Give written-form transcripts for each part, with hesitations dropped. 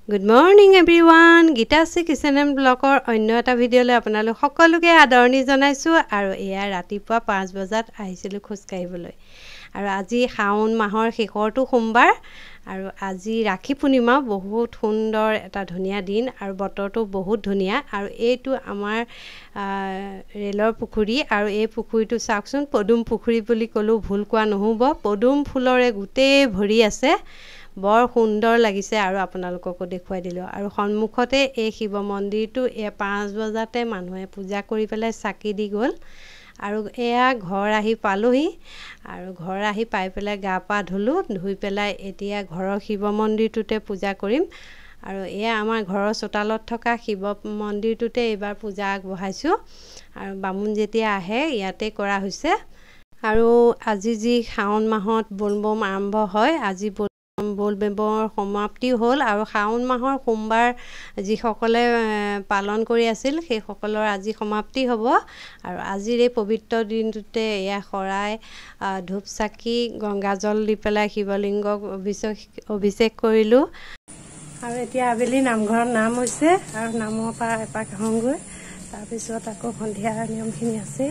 Good morning everyone. Gitasi Kichenem Blogৰ অন্য এটা ভিডিঅ'লৈ আপোনালোক সকলোকে আদৰণি জনাইছো আৰু এয়া ৰাতিপুৱা 5 বজাত আহিছিলো খোজ কাঢ়িবলৈ আৰু আজি শাওন মাহৰ শেষৰটো সোমবাৰ আৰু আজি ৰাখি পূৰ্ণিমা বহুত সুন্দৰ এটা ধুনীয়া দিন আৰু বতৰটো বহুত ধুনীয়া আৰু এইটো আমাৰ ৰেলৰ পুখুৰী আৰু এই পুখুৰীটো চাওকচোন পদুম পুখুৰী বুলি ক'লো ভুল কোৱা নহব পদুম ফুলৰে গোটেই ভৰি আছে বৰ সুন্দৰ লাগিছে আৰু আপোনালোককো দেখুৱাই দিলো আৰু সন্মুখতে এই শিৱ মন্দিৰটো 5 বজাতে মানুহে পূজা কৰি পেলাই চাকি দি গ'ল আৰু এয়া ঘৰ আহি পালোহি আৰু ঘৰ আহি পাই পেলাই গা পা ধুলো ধুই পেলাই এতিয়া ঘৰৰ শিৱ মন্দিৰটোতে পূজা কৰিম আৰু এয়া আমাৰ ঘৰৰ চোতালত থকা শিৱ মন্দিৰটোতে এবাৰ পূজা আগবঢ়াইছো আৰু বামুণ যেতিয়া আহে ইয়াতে কৰা হৈছে আৰু আজি যি শাওন মাহত বলবম আৰম্ভ হয় আজি বলবমৰ সমাপ্তি হ'ল আৰু শাওন মাহৰ সোমবাৰ যিসকলে পালন কৰি আছিল সেই সকলৰ আজি সমাপ্তি হ'ব আৰু আজিৰ এই পবিত্ৰ দিনটোতে এয়া শৰাই ধূপ চাকি গংগাজল দি পেলাই শিৱলিংগক অভিষেক কৰিলো আৰু এতিয়া আবেলি নামঘৰত নাম হৈছে আৰু নামৰ পৰা এপাক আহোঁগৈ তাৰপিছত আকৌ সন্ধিয়া নিয়মখিনি আছে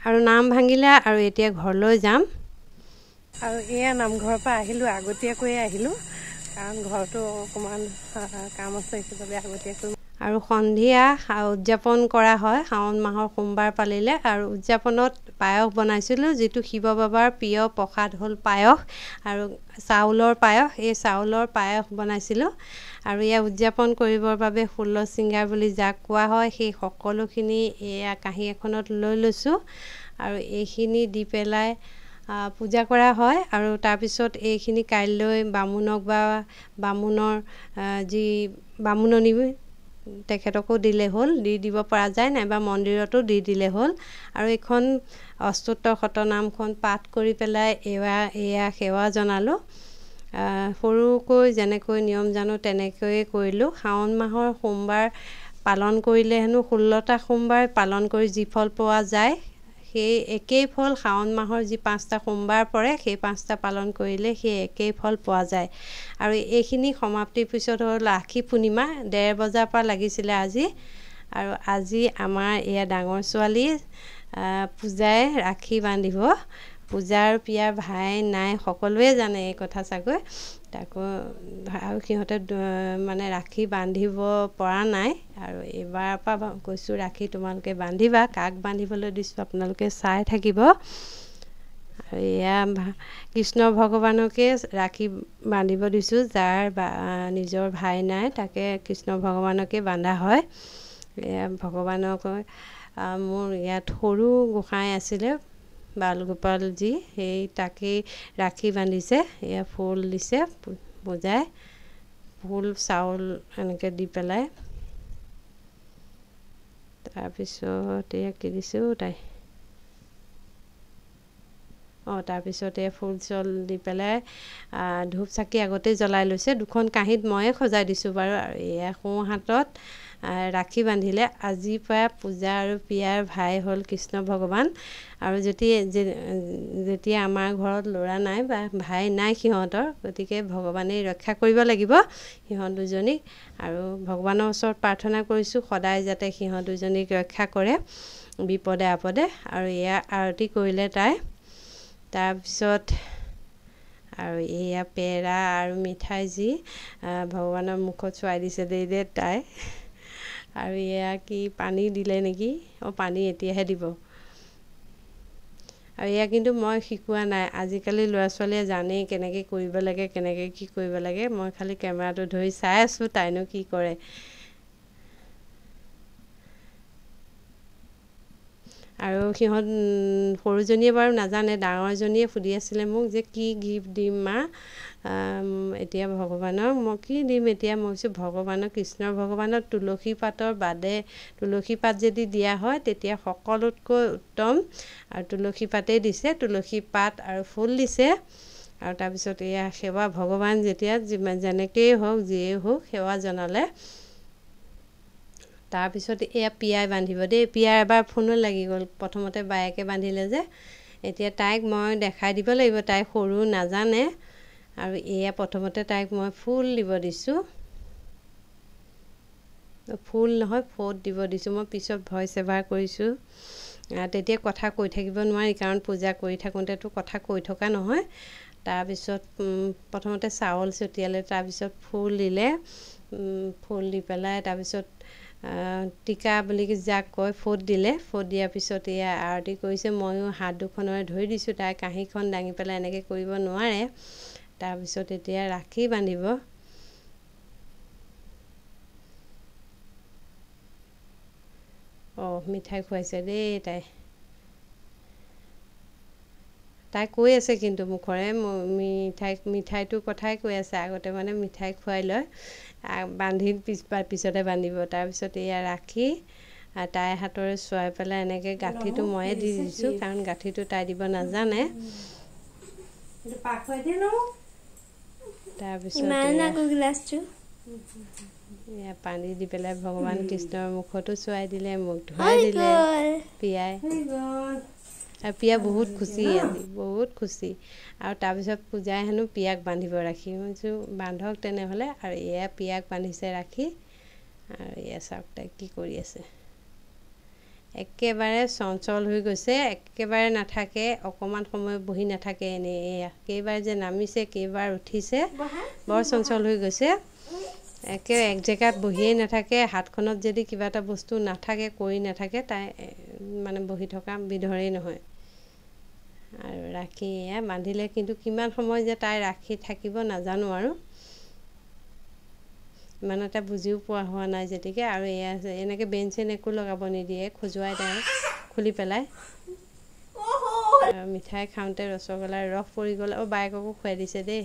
আৰু নাম ভাঙিলা আৰু এতিয়া ঘৰলৈ যাম আৰু এয়া নামঘৰৰ পৰা আহিলো আগতীয়াকৈ আহিলো কাৰণ ঘৰটো অকমান কাম আছে সেইবাবে আগতীয়াকৈ আৰু সন্ধিয়া উদযাপন কৰা হয় শাওন মাহৰ সোমবাৰ পালিলে আৰু উদযাপনত পায়স বনাইছিলো যেটো শিৱ বাবাৰ প্ৰিয় প্ৰসাদ হ'ল পায়স আৰু চাউলৰ পায়স এই চাউলৰ পায়স বনাইছিলো আৰু ইয়া উদযাপন কৰিবৰ বাবে 16 সিঙ্গাৰ বুলি যাক কোৱা হয় সেই সকলোখিনি এয়া কাঁহী এখনত লৈ লৈছো আৰু এইখিনি দি পেলাই পূজা কৰা হয় আৰু তাৰ পিছত এইখিনি কাইলৈ বামুণক বা বামুণৰ যি বামুণনি তেখেতকো দিলে হ'ল দি দিব পৰা যায় নাইবা মন্দিৰতো দি দিলে হ'ল আৰু এখন অস্তুত্তৰ শতনামখন পাঠ কৰি পেলাই এয়া সেৱা জনালো সৰুকৈ যেনেকৈ নিয়ম জানো তেনেকৈয়ে কৰিলো শাওন মাহৰ সোমবাৰ পালন কৰিলে হেনো 16টা সোমবাৰ পালন কৰি যি ফল পোৱা যায় সেই একেই ফল শাওন মাহৰ যি 5টা সোমবাৰ পৰে সেই 5টা পালন কৰিলে সেই একেই ফল পোৱা যায় আৰু এইখিনি সমাপ্তিৰ পিছত হ'ল ৰাখি পূৰ্ণিমা 1:30 বজাৰ পৰা লাগিছিলে আজি আৰু আজি আমাৰ এয়া ডাঙৰ ছোৱালী পূজাই ৰাখি বান্ধিব পূজাৰ পিয়াৰ ভাই নাই সকলোৱে জানে এই কথা চাগৈ তাকো আৰু সিহঁতে মানে ৰাখি বান্ধিব পৰা নাই আৰু এবাৰ পৰা কৈছো ৰাখি তোমালোকে বান্ধিবা কাক বান্ধিবলৈ দিছো আপোনালোকে চাই থাকিব আৰু এয়া কৃষ্ণ ভগৱানকে ৰাখি বান্ধিব দিছো যাৰ নিজৰ ভাই নাই তাকে কৃষ্ণ ভগৱানকে বান্ধা হয় এয়া ভগৱানক মোৰ ইয়াত সৰু গোসাঁই আছিলে বালগোপাল জি সেই তাকে ৰাখি বান্ধিছে এয়া ফুল দিছে বুজাই ফুল চাউল এনেকৈ দি পেলাই তাৰপিছত এয়া কি দিছোঁ তাই তাৰপিছতে ফুল চল দি পেলাই ধূপ চাকি আগতে জ্বলাই লৈছে দুখন কাঁহীত ময়ে সজাই দিছোঁ বাৰু আৰু এয়া সোঁ হাতত ৰাখি বান্ধিলে আজিৰ পৰা পূজা আৰু পিয়াৰ ভাই হ'ল কৃষ্ণ ভগৱান আৰু যেতিয়া আমাৰ ঘৰত ল'ৰা নাই বা ভাই নাই সিহঁতৰ গতিকে ভগৱানে ৰক্ষা কৰিব লাগিব সিহঁত দুজনীক আৰু ভগৱানৰ ওচৰত প্ৰাৰ্থনা কৰিছোঁ সদায় যাতে সিহঁত দুজনীক ৰক্ষা কৰে বিপদে আপদে আৰু এয়া আৰতি কৰিলে তাই তাৰপিছত আৰু এয়া পেৰা আৰু মিঠাই যি ভগৱানৰ মুখত চুৱাই দিছে দে তাই আৰু এয়া কি পানী দিলে নেকি পানী এতিয়াহে দিব আৰু এয়া কিন্তু মই শিকোৱা নাই আজিকালি ল'ৰা ছোৱালীয়ে জানেই কেনেকৈ কৰিব লাগে কেনেকৈ কি কৰিব লাগে মই খালি কেমেৰাটো ধৰি চাই আছো তাইনো কি কৰে আৰু সিহঁত সৰুজনীয়ে বাৰু নাজানে ডাঙৰজনীয়ে সুধি আছিলে মোক যে কি গিফ্ট দিম মা এতিয়া ভগৱানক মই কি দিম এতিয়া মই কৈছোঁ ভগৱানক কৃষ্ণ ভগৱানক তুলসী পাতৰ বাদে তুলসী পাত যদি দিয়া হয় তেতিয়া সকলোতকৈ উত্তম আৰু তুলসী পাতেই দিছে তুলসী পাত আৰু ফুল দিছে আৰু তাৰপিছত এয়া সেৱা ভগৱান যেতিয়া যেনেকেই হওক যিয়েই হওক সেৱা জনালে তাৰপিছত এয়া পিয়াই বান্ধিব দেই। পিয়াৰ এবাৰ ফোনত লাগি গ'ল, প্ৰথমতে বায়েকে বান্ধিলে যে। এতিয়া তাইক মই দেখাই দিব লাগিব, তাই সৰু নাজানে। আৰু এয়া প্ৰথমতে তাইক মই ফুল দিব দিছোঁ, ফুল নহয় ফোট দিব দিছোঁ। মই পিছত ভইচ এভাৰ কৰিছোঁ, তেতিয়া কথা কৈ থাকিব নোৱাৰি, কাৰণ পূজা কৰি থাকোঁতেতো কথা কৈ থকা নহয়। তাৰপিছত প্ৰথমতে চাউল ছটিয়ালে, তাৰপিছত ফুল দিলে, ফুল দি পেলাই তাৰপিছত টিকা বুলি যাক কয় ফোট দিলে। ফোট দিয়াৰ পিছত এয়া আৰতি কৰিছে। ময়ো হাত দুখনেৰে ধৰি দিছোঁ, তাই কাঁহীখন দাঙি পেলাই এনেকৈ কৰিব নোৱাৰে। তাৰপিছত এতিয়া ৰাখি বান্ধিব। মিঠাই খুৱাইছে দেই তাই কৈ আছে কিন্তু মুখৰে মিঠাইটোৰ কথাই কৈ আছে। আগতে মানে মিঠাই খুৱাই লয়, বান্ধি পিছতে বান্ধিব। তাৰপিছত এয়া ৰাখি তাইৰ হাতৰে চুৱাই পেলাই এনেকৈ গাঁঠিটো ময়ে দি দিছোঁ, কাৰণ গাঁঠিটো তাই দিব নাজানে। তাৰপিছত এয়া পানী দি পেলাই ভগৱান কৃষ্ণৰ মুখতো চুৱাই দিলে, মুখ ধুৱাই দিলে পিয়াই। আৰু পিয়া বহুত খুচি, আজি বহুত খুচি। আৰু তাৰপিছত পূজাই হেনো পিয়াক বান্ধিব ৰাখি। মই কৈছোঁ বান্ধক তেনেহ'লে। আৰু এয়া পিয়াক বান্ধিছে ৰাখি। আৰু এয়া চাওক তাই কি কৰি আছে, একেবাৰে চঞ্চল হৈ গৈছে, একেবাৰে নাথাকে, অকণমান সময় বহি নাথাকে এনেই। এয়া কেইবাৰ যে নামিছে, কেইবাৰ উঠিছে, বৰ চঞ্চল হৈ গৈছে। একে এক জেগাত বহিয়েই নাথাকে। হাতখনত যদি কিবা এটা বস্তু নাথাকে, কৰি নাথাকে, তাই মানে বহি থকা বিধৰেই নহয়। আৰু ৰাখি এয়া বান্ধিলে, কিন্তু কিমান সময় যে তাই ৰাখি থাকিব নাজানো, আৰু ইমান এটা বুজিও পোৱা হোৱা নাই যেতিকে। আৰু এয়া এনেকৈ বেন চেন একো লগাব নিদিয়ে, খজুৱাই তাই খুলি পেলাই। আৰু মিঠাই খাওঁতে ৰসগোল্লাৰ ৰস পৰি গ'ল। বায়েককো খুৱাই দিছে দেই।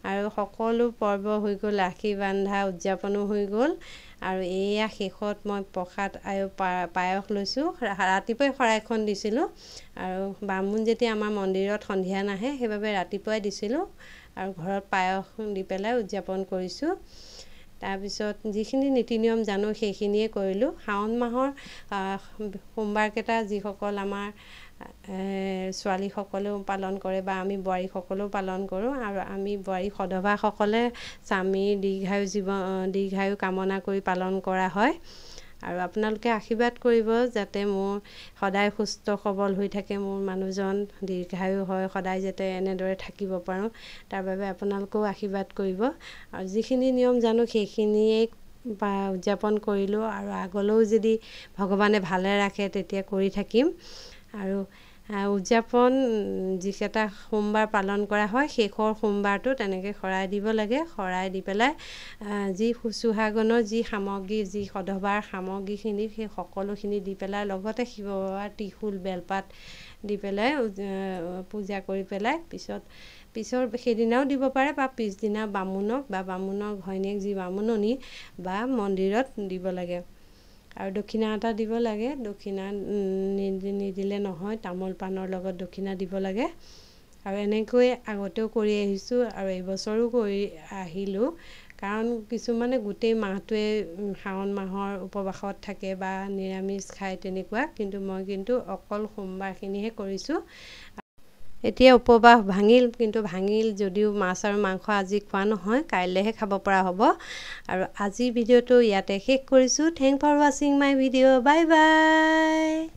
আৰু সকলো পৰ্ব হৈ গ'ল, ৰাখি বান্ধা উদযাপনো হৈ গ'ল। আৰু এয়া শেষত মই প্ৰসাদ আৰু পায়স লৈছোঁ। ৰাতিপুৱাই শৰাইখন দিছিলোঁ, আৰু বামুণ যেতিয়া আমাৰ মন্দিৰত সন্ধিয়া নাহে, সেইবাবে ৰাতিপুৱাই দিছিলোঁ। আৰু ঘৰত পায়স দি পেলাই উদযাপন কৰিছোঁ। তাৰপিছত যিখিনি নীতি নিয়ম জানো সেইখিনিয়ে কৰিলোঁ। শাওণ মাহৰ সোমবাৰকেইটা যিসকল আমাৰ ছোৱালীসকলেও পালন কৰে, বা আমি বোৱাৰীসকলেও পালন কৰোঁ। আৰু আমি বোৱাৰী সধৱাসকলে স্বামীৰ দীৰ্ঘায়ু কামনা কৰি পালন কৰা হয়। আৰু আপোনালোকে আশীৰ্বাদ কৰিব, যাতে মোৰ সদায় সুস্থ সবল হৈ থাকে, মোৰ মানুহজন দীৰ্ঘায়ু হয়, সদায় যাতে এনেদৰে থাকিব পাৰোঁ, তাৰ বাবে আপোনালোকেও আশীৰ্বাদ কৰিব। আৰু যিখিনি নিয়ম জানো সেইখিনিয়েই উদযাপন কৰিলোঁ। আৰু আগলৈও যদি ভগৱানে ভালে ৰাখে তেতিয়া কৰি থাকিম। আৰু উদযাপন যিকেইটা সোমবাৰ পালন কৰা হয়, শেষৰ সোমবাৰটো তেনেকৈ শৰাই দিব লাগে। শৰাই দি পেলাই যি সুহাগনৰ যি সামগ্ৰী, যি সধৱাৰ সামগ্ৰীখিনি, সেই সকলোখিনি দি পেলাই, লগতে শিৱ বাবাৰ ত্ৰিশূল বেলপাত দি পেলাই পূজা কৰি পেলাই পিছৰ সেইদিনাও দিব পাৰে, বা পিছদিনা বামুণক বা বামুণৰ ঘৈণীয়েক যি বামুণনি বা মন্দিৰত দিব লাগে। আৰু দক্ষিণা এটা দিব লাগে। দক্ষিণা নিদিলে নহয়, তামোল পাণৰ লগত দক্ষিণা দিব লাগে। আৰু এনেকৈ আগতেও কৰি আহিছোঁ, আৰু এইবছৰো কৰি আহিলোঁ। কাৰণ কিছুমানে গোটেই মাহটোৱে শাওণ মাহৰ উপবাসত থাকে বা নিৰামিষ খায় তেনেকুৱা, কিন্তু মই অকল সোমবাৰখিনিহে কৰিছোঁ। এতিয়া উপবাস ভাঙিল, কিন্তু ভাঙিল যদিও মাছ আৰু মাংস আজি খোৱা নহয়, কাইলৈহে খাব পৰা হ'ব। আৰু আজিৰ ভিডিঅ'টো ইয়াতে শেষ কৰিছোঁ। থেংক ফৰ ৱাচিং মাই ভিডিঅ'। Bye bye.